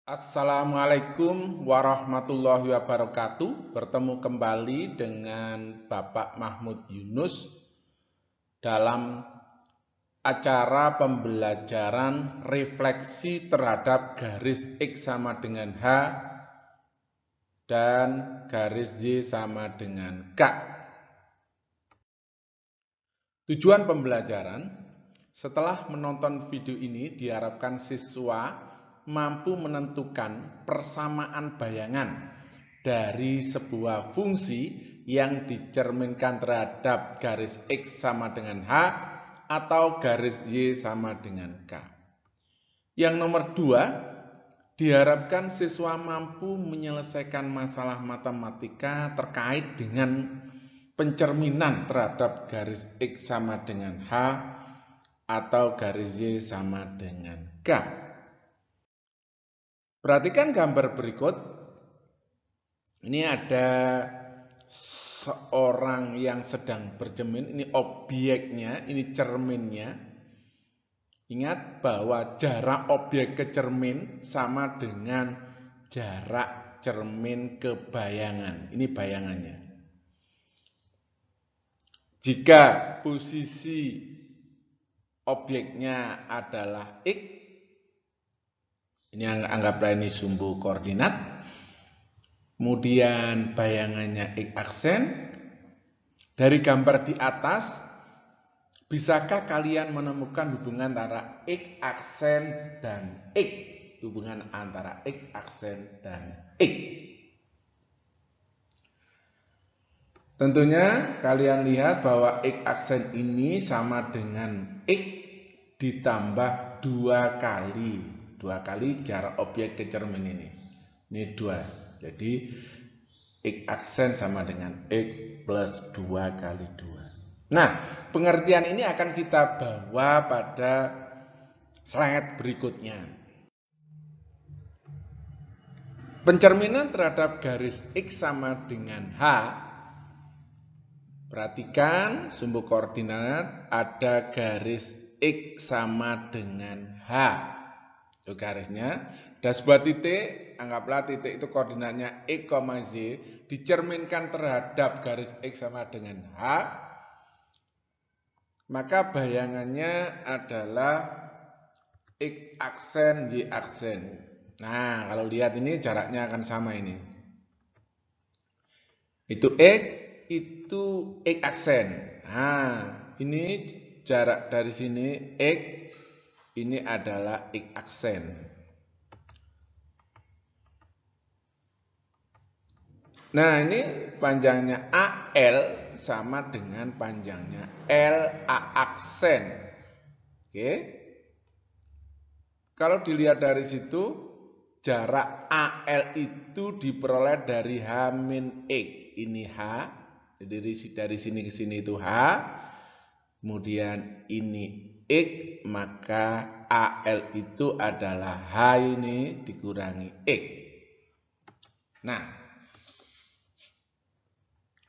Assalamualaikum warahmatullahi wabarakatuh. Bertemu kembali dengan Bapak Mahmud Yunus dalam acara pembelajaran refleksi terhadap garis X sama dengan H dan garis Y sama dengan K. Tujuan pembelajaran, setelah menonton video ini diharapkan siswa mampu menentukan persamaan bayangan dari sebuah fungsi yang dicerminkan terhadap garis X sama dengan H atau garis Y sama dengan K. Yang nomor 2, diharapkan siswa mampu menyelesaikan masalah matematika terkait dengan pencerminan terhadap garis X sama dengan H atau garis Y sama dengan K. Perhatikan gambar berikut. Ini ada seorang yang sedang bercermin. Ini objeknya, ini cerminnya. Ingat bahwa jarak objek ke cermin sama dengan jarak cermin ke bayangan. Ini bayangannya. Jika posisi objeknya adalah X, ini anggaplah ini sumbu koordinat, kemudian bayangannya X aksen. Dari gambar di atas, bisakah kalian menemukan hubungan antara X aksen dan X? Hubungan antara X aksen dan X. Tentunya kalian lihat bahwa X aksen ini sama dengan X ditambah 2 kali jarak objek ke cermin ini. Ini 2. Jadi X aksen sama dengan X plus 2 kali 2. Nah, pengertian ini akan kita bawa pada slide berikutnya. Pencerminan terhadap garis X sama dengan H. Perhatikan sumbu koordinat ada garis X sama dengan H. Itu garisnya. Dan sebuah titik, anggaplah titik itu koordinatnya X, Y, dicerminkan terhadap garis X sama dengan H. Maka bayangannya adalah X aksen, Y aksen. Nah, kalau lihat ini jaraknya akan sama ini. Itu X, itu X aksen. Nah, ini jarak dari sini X, ini adalah X aksen. Nah, ini panjangnya AL sama dengan panjangnya LA aksen. Oke. Kalau dilihat dari situ, jarak AL itu diperoleh dari H-X. Ini H, jadi dari sini ke sini itu H. Kemudian ini X, maka AL itu adalah H ini dikurangi X. Nah,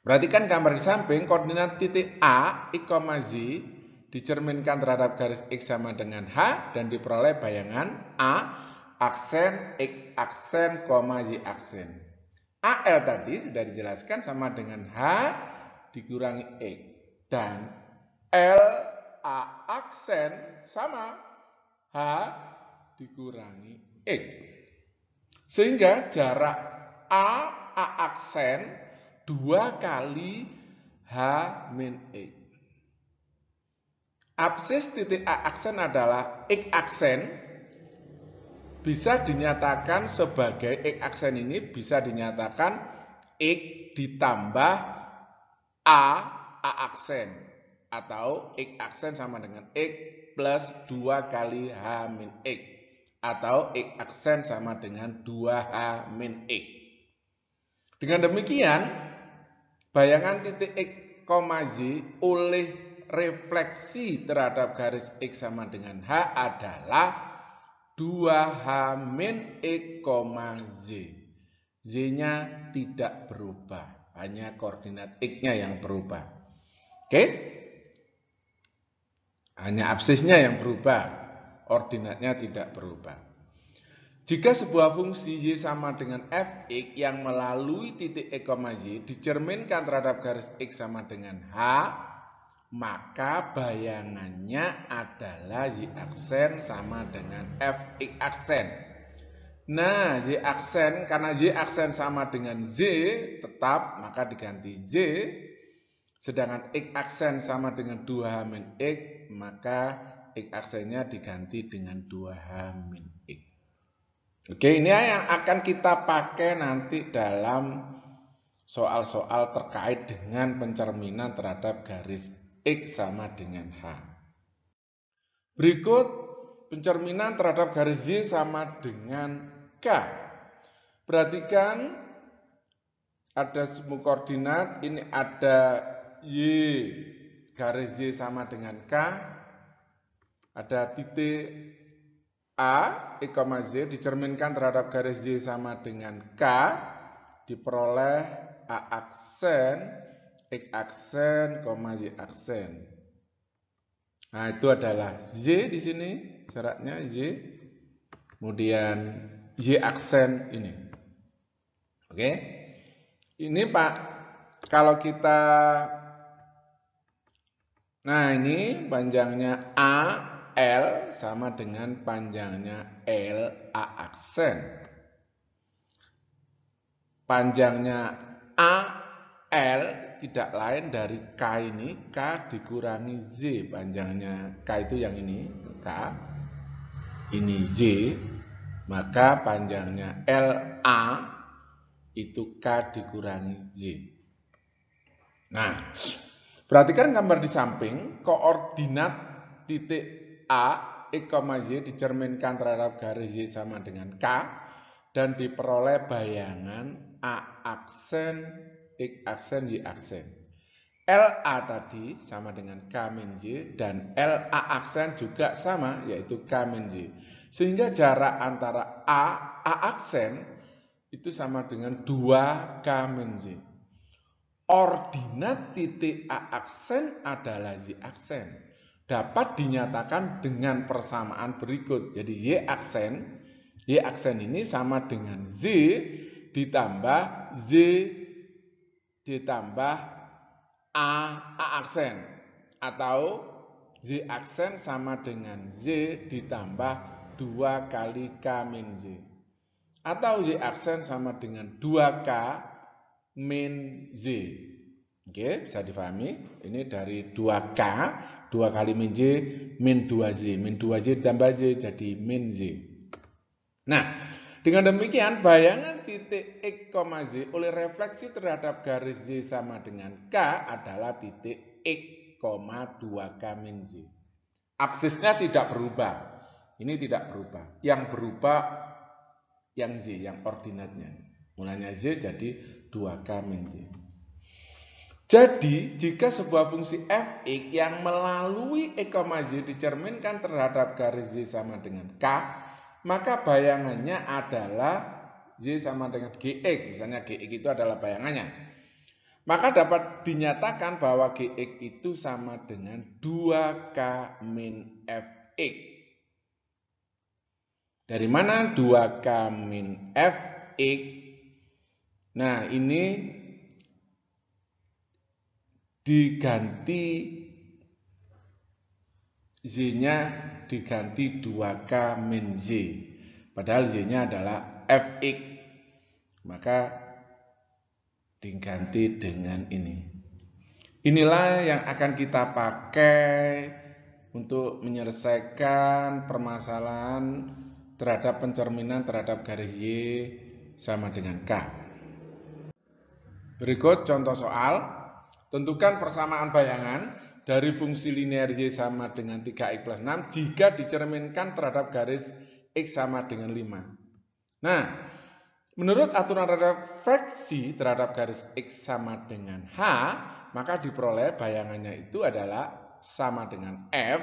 perhatikan gambar di samping, koordinat titik A, X, Z dicerminkan terhadap garis X sama dengan H dan diperoleh bayangan A, aksen, X aksen, Y aksen. AL tadi sudah dijelaskan sama dengan H dikurangi X. Dan LA aksen sama H dikurangi X. Sehingga jarak A aksen 2 kali H-X. Absis titik A aksen adalah X aksen. Bisa dinyatakan sebagai X aksen ini bisa dinyatakan X ditambah A aksen. Atau X aksen sama dengan X plus 2 kali H-X. Atau X aksen sama dengan 2H-X. Dengan demikian, bayangan titik X, Z oleh refleksi terhadap garis X sama dengan H adalah 2H-X, Z. Z-nya tidak berubah, hanya koordinat X-nya yang berubah. Oke? Hanya absisnya yang berubah, ordinatnya tidak berubah. Jika sebuah fungsi y sama dengan fx yang melalui titik x, y dicerminkan terhadap garis x sama dengan h, maka bayangannya adalah y aksen sama dengan fx aksen. Nah, y aksen, karena y aksen sama dengan z tetap, maka diganti z. Sedangkan x aksen sama dengan 2h min x, maka x aksennya diganti dengan 2h min x. Oke, ini yang akan kita pakai nanti dalam soal-soal terkait dengan pencerminan terhadap garis X sama dengan H. Berikut pencerminan terhadap garis Y sama dengan K. Perhatikan ada semua koordinat, ini ada Y garis Y sama dengan K, ada titik A, X, Z dicerminkan terhadap garis Y sama dengan K, diperoleh A aksen, X aksen, Y aksen. Nah, itu adalah Z di sini, syaratnya Z. Kemudian Y aksen ini. Oke. Ini Pak, kalau kita, nah ini panjangnya A, L sama dengan panjangnya L A aksen. Panjangnya A, L tidak lain dari K ini, K dikurangi Z. Panjangnya K itu yang ini, K. Ini Z. Maka panjangnya LA itu K dikurangi Z. Nah, perhatikan gambar di samping, koordinat titik A, X, Y dicerminkan terhadap garis Y sama dengan K dan diperoleh bayangan A aksen, X aksen, Y aksen. LA tadi sama dengan K min Y dan LA aksen juga sama yaitu K min Y. Sehingga jarak antara A aksen itu sama dengan 2K min Y. Ordinat titik A aksen adalah Y aksen. Dapat dinyatakan dengan persamaan berikut. Jadi Y aksen ini sama dengan Z ditambah Z ditambah A aksen. Atau Z aksen sama dengan Z ditambah 2 kali K min Z. Atau Y aksen sama dengan 2K min Z. Oke, bisa difahami. Ini dari 2K, 2 kali min Z, min 2Z. Min 2Z ditambah Z jadi min Z. Nah, dengan demikian bayangan titik X, Z oleh refleksi terhadap garis Z sama dengan K adalah titik X, 2K min Z. Aksisnya tidak berubah. Ini tidak berubah. Yang berubah yang Z, yang ordinatnya. Mulanya Z jadi 2K min Z. Jadi, jika sebuah fungsi fx yang melalui X, Z dicerminkan terhadap garis Y sama dengan K, maka bayangannya adalah Y sama dengan Gx. Misalnya Gx itu adalah bayangannya. Maka dapat dinyatakan bahwa Gx itu sama dengan 2K min fx. Dari mana 2K min fx? Nah, ini diganti Z-nya diganti 2K min Z. Padahal Z-nya adalah fx. Maka diganti dengan ini. Inilah yang akan kita pakai untuk menyelesaikan permasalahan terhadap pencerminan terhadap garis Y sama dengan K. Berikut contoh soal. Tentukan persamaan bayangan dari fungsi linear Y sama dengan 3X plus 6 jika dicerminkan terhadap garis X sama dengan 5. Nah, menurut aturan refleksi terhadap garis X sama dengan H, maka diperoleh bayangannya itu adalah sama dengan F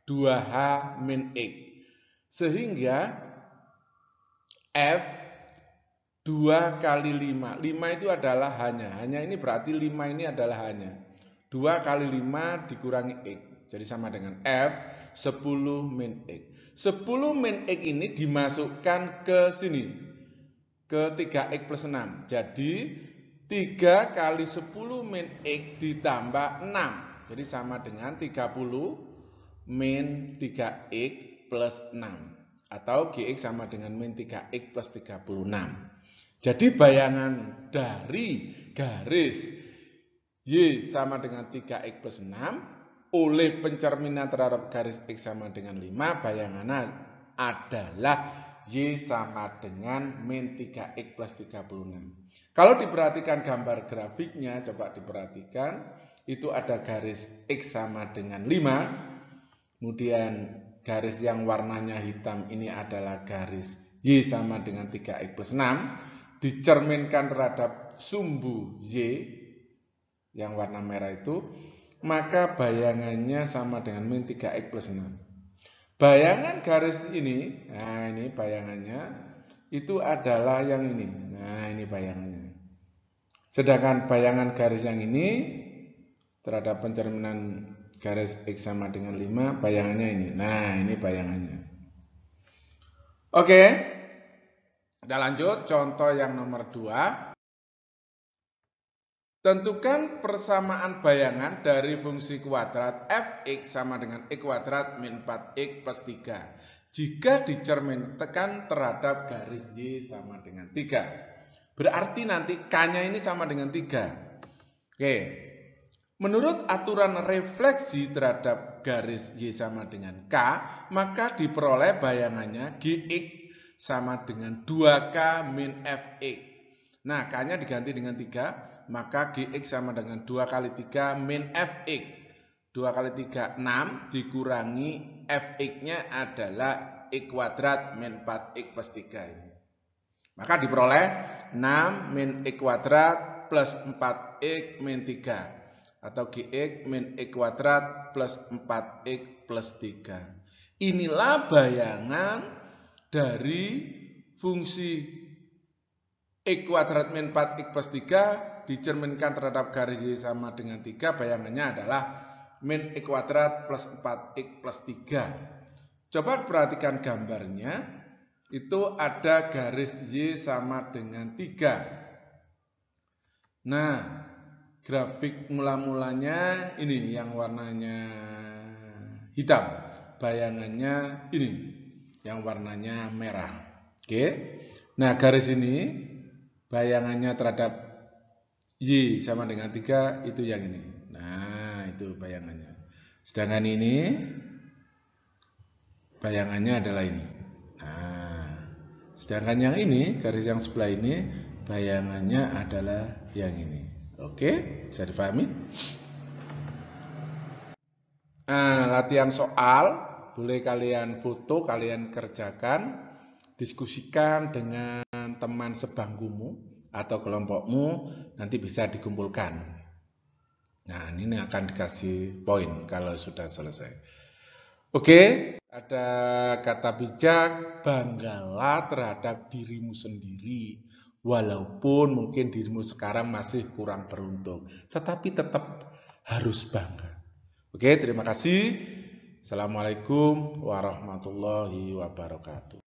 2H min X. Sehingga F 2 kali 5. 5 itu adalah hanya. Hanya ini berarti 5 ini adalah hanya. 2 kali 5 dikurangi X. Jadi sama dengan F 10 min X. 10 min X ini dimasukkan ke sini, ke 3X plus 6. Jadi 3 kali 10 min X ditambah 6. Jadi sama dengan 30 min 3X plus 6. Atau GX sama dengan min 3X plus 36. Jadi bayangan dari garis Y sama dengan 3X plus 6 oleh pencerminan terhadap garis X sama dengan 5, bayangannya adalah Y sama dengan min 3X plus 36. Kalau diperhatikan gambar grafiknya, coba diperhatikan, itu ada garis X sama dengan 5, kemudian garis yang warnanya hitam ini adalah garis Y sama dengan 3X plus 6, dicerminkan terhadap sumbu Y yang warna merah itu, maka bayangannya sama dengan min 3X plus 6. Bayangan garis ini, nah ini bayangannya, itu adalah yang ini. Nah ini bayangannya. Sedangkan bayangan garis yang ini, terhadap pencerminan garis X sama dengan 5, bayangannya ini. Nah ini bayangannya. Oke, kita lanjut, contoh yang nomor 2. Tentukan persamaan bayangan dari fungsi kuadrat fx sama dengan x kuadrat min 4x plus 3 jika dicerminkan terhadap garis Y sama dengan 3. Berarti nanti K-nya ini sama dengan 3. Oke. Menurut aturan refleksi terhadap garis Y sama dengan K, maka diperoleh bayangannya GX sama dengan 2K min Fx. Nah, K-nya diganti dengan 3. Maka GX sama dengan 2 kali 3 min Fx. 2 kali 3, 6, dikurangi Fx-nya adalah X kuadrat min 4X plus 3 ini. Maka diperoleh 6 min X kuadrat plus 4X min 3. Atau GX min X kuadrat plus 4X plus 3. Inilah bayangan dari fungsi X kuadrat min 4X plus 3 dicerminkan terhadap garis Y sama dengan 3, bayangannya adalah min X kuadrat plus 4X plus 3. Coba perhatikan gambarnya, itu ada garis Y sama dengan 3. Nah, grafik mula-mulanya ini yang warnanya hitam, bayangannya ini yang warnanya merah. Oke. Nah, garis ini bayangannya terhadap Y sama dengan 3 itu yang ini. Nah, itu bayangannya. Sedangkan ini bayangannya adalah ini. Nah, sedangkan yang ini, garis yang sebelah ini, bayangannya adalah yang ini. Oke, bisa difahami? Nah, latihan soal, boleh kalian foto, kalian kerjakan, diskusikan dengan teman sebangkumu atau kelompokmu, nanti bisa dikumpulkan. Nah, ini akan dikasih poin kalau sudah selesai. Oke, ada kata bijak, banggalah terhadap dirimu sendiri, walaupun mungkin dirimu sekarang masih kurang beruntung, tetapi tetap harus bangga. Oke, terima kasih. Assalamualaikum warahmatullahi wabarakatuh.